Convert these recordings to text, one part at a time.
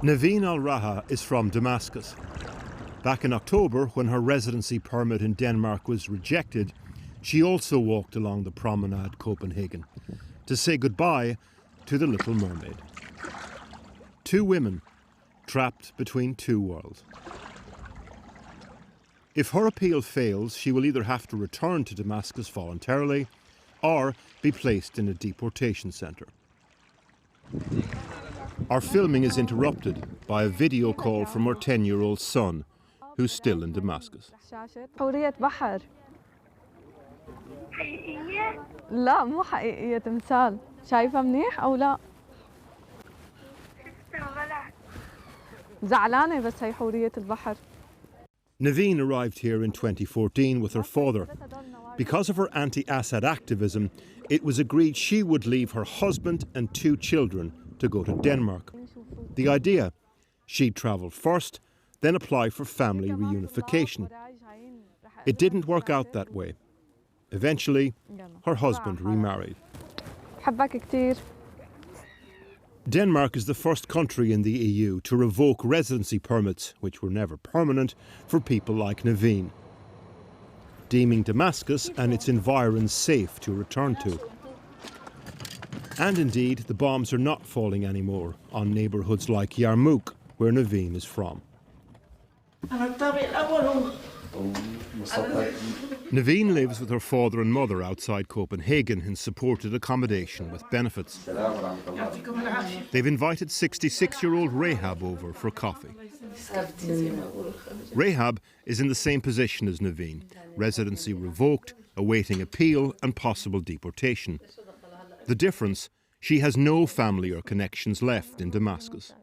Naveen Al-Raha is from Damascus. Back in October, when her residency permit in Denmark was rejected, she also walked along the Promenade Copenhagen to say goodbye to the Little Mermaid. Two women trapped between two worlds. If her appeal fails, she will either have to return to Damascus voluntarily or be placed in a deportation centre. Our filming is interrupted by a video call from her 10-year-old son, who's still in Damascus. حورية بحر. لا مو حقيقية تمثال. شايفة منيح أو لا؟ زعلانة بس هي حورية البحر. Naveen arrived here in 2014 with her father. Because of her anti-Assad activism, it was agreed she would leave her husband and two children to go to Denmark. The idea, she'd travel first, then apply for family reunification. It didn't work out that way. Eventually, her husband remarried. Denmark is the first country in the EU to revoke residency permits, which were never permanent, for people like Naveen, deeming Damascus and its environs safe to return to. And indeed, the bombs are not falling anymore on neighbourhoods like Yarmouk, where Naveen is from. Naveen lives with her father and mother outside Copenhagen in supported accommodation with benefits. They've invited 66-year-old Rahab over for coffee. Rahab is in the same position as Naveen, residency revoked, awaiting appeal and possible deportation. The difference, she has no family or connections left in Damascus.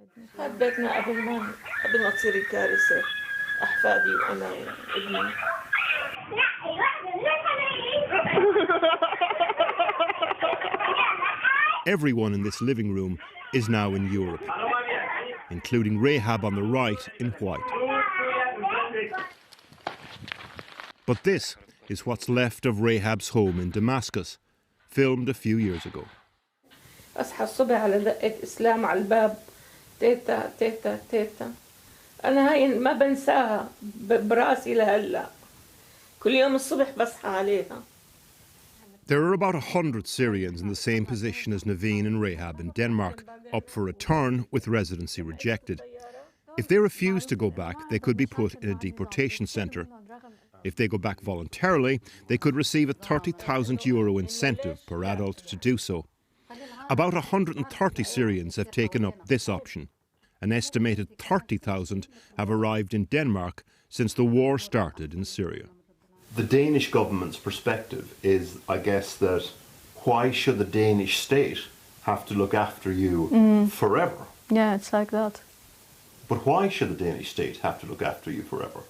Everyone in this living room is now in Europe, including Rahab on the right in white. But this is what's left of Rahab's home in Damascus, filmed a few years ago. أصحى الصبح على دقة إسلام على الباب تيتا تيتا تيتا أنا هاي ما بنساها براسي لهلا كل يوم الصبح بصحى عليها. There are about 100 Syrians in the same position as Naveen and Rahab in Denmark, up for return with residency rejected. If they refuse to go back, they could be put in a deportation centre. If they go back voluntarily, they could receive a €30,000 incentive per adult to do so. About 130 Syrians have taken up this option. An estimated 30,000 have arrived in Denmark since the war started in Syria. The Danish government's perspective is, I guess, that why should the Danish state have to look after you forever? Yeah, it's like that. But why should the Danish state have to look after you forever?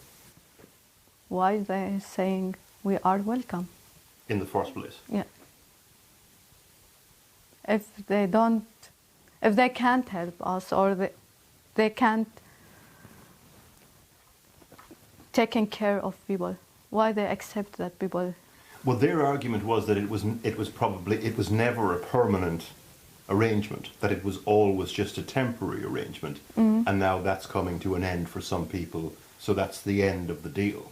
Why they saying we are welcome? In the first place? Yeah. If they can't help us or they can't taking care of people, why they accept that people? Well, their argument was that it was never a permanent arrangement, that it was always just a temporary arrangement, and now that's coming to an end for some people, so that's the end of the deal.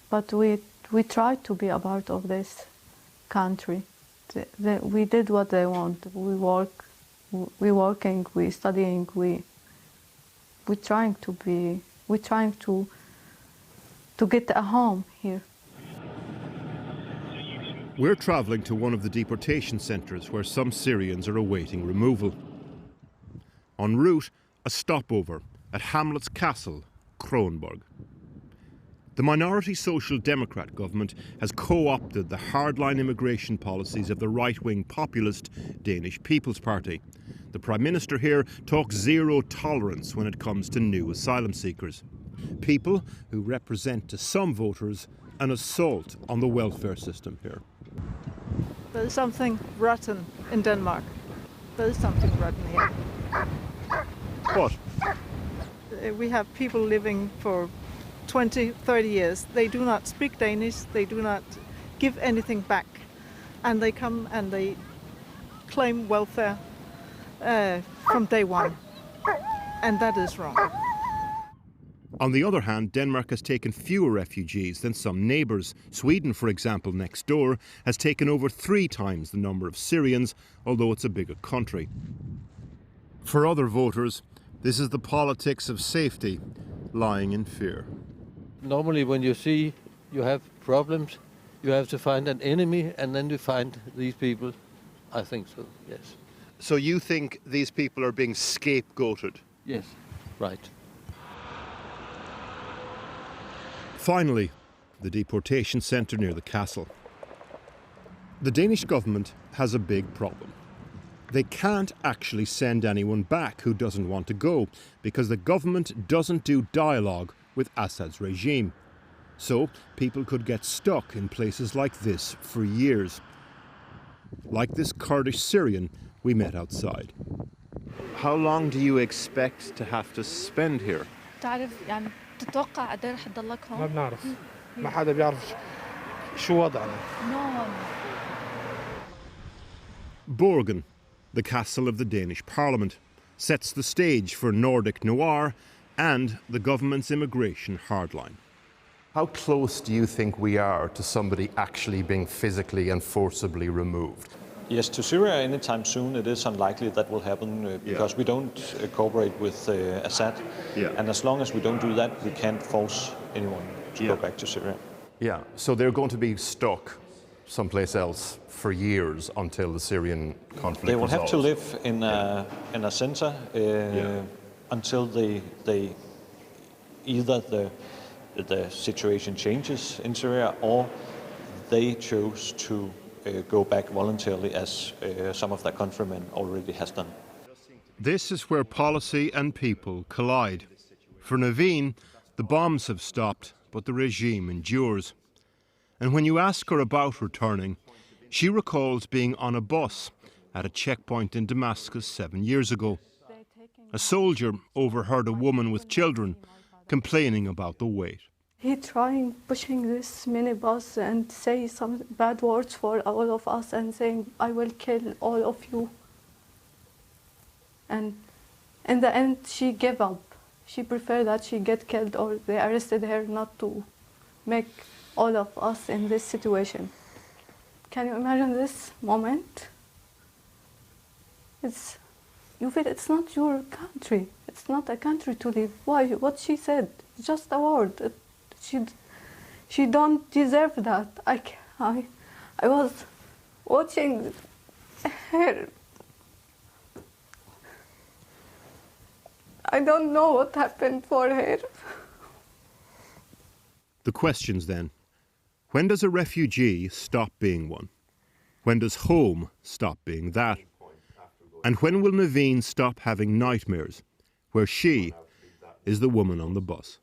But we tried to be a part of this country. We did what they want. We working, we studying, we trying to get a home here. We're travelling to one of the deportation centres where some Syrians are awaiting removal. En route, a stopover at Hamlet's Castle, Kronborg. The minority Social Democrat government has co-opted the hardline immigration policies of the right-wing populist Danish People's Party. The Prime Minister here talks zero tolerance when it comes to new asylum seekers. People who represent to some voters an assault on the welfare system here. There's something rotten in Denmark. There's something rotten here. What? We have people living for 20, 30 years. They do not speak Danish, they do not give anything back. And they come and they claim welfare from day one. and that is wrong. On the other hand, Denmark has taken fewer refugees than some neighbours. Sweden, for example, next door, has taken over 3 times the number of Syrians, although it's a bigger country. For other voters, this is the politics of safety lying in fear. Normally when you see you have problems, you have to find an enemy and then you find these people. I think so, yes. So you think these people are being scapegoated? Yes, right. Finally, the deportation centre near the castle. The Danish government has a big problem. They can't actually send anyone back who doesn't want to go because the government doesn't do dialogue with Assad's regime. So people could get stuck in places like this for years. Like this Kurdish Syrian we met outside. How long do you expect to have to spend here? تعرف يعني تتوقع قد ايه رح تضلك ما هون؟ بنعرف ما حدا بيعرف شو وضعنا. No. Borgen, the castle of the Danish parliament, sets the stage for Nordic noir and the government's immigration hardline. How close do you think we are to somebody actually being physically and forcibly removed? Yes, to Syria anytime soon, it is unlikely that will happen because we don't cooperate with Assad. And as long as we don't do that, we can't force anyone to go back to Syria. Yeah, so they're going to be stuck someplace else for years until the Syrian conflict They will have to resolves. live in a center until they either the situation changes in Syria or they chose to go back voluntarily as some of their countrymen already has done. This is where policy and people collide. For Naveen, the bombs have stopped, but the regime endures. And when you ask her about returning, she recalls being on a bus at a checkpoint in Damascus 7 years ago. A soldier overheard a woman with children complaining about the wait. He trying pushing this minibus and say some bad words for all of us and saying, I will kill all of you. And in the end, she gave up. She preferred that she get killed or they arrested her not to make all of us in this situation. Can you imagine this moment? You feel it's not your country. It's not a country to live. Why? What she said, just a word. She don't deserve that. I was watching her. I don't know what happened for her. The questions then. When does a refugee stop being one? When does home stop being that? And when will Naveen stop having nightmares where she is the woman on the bus?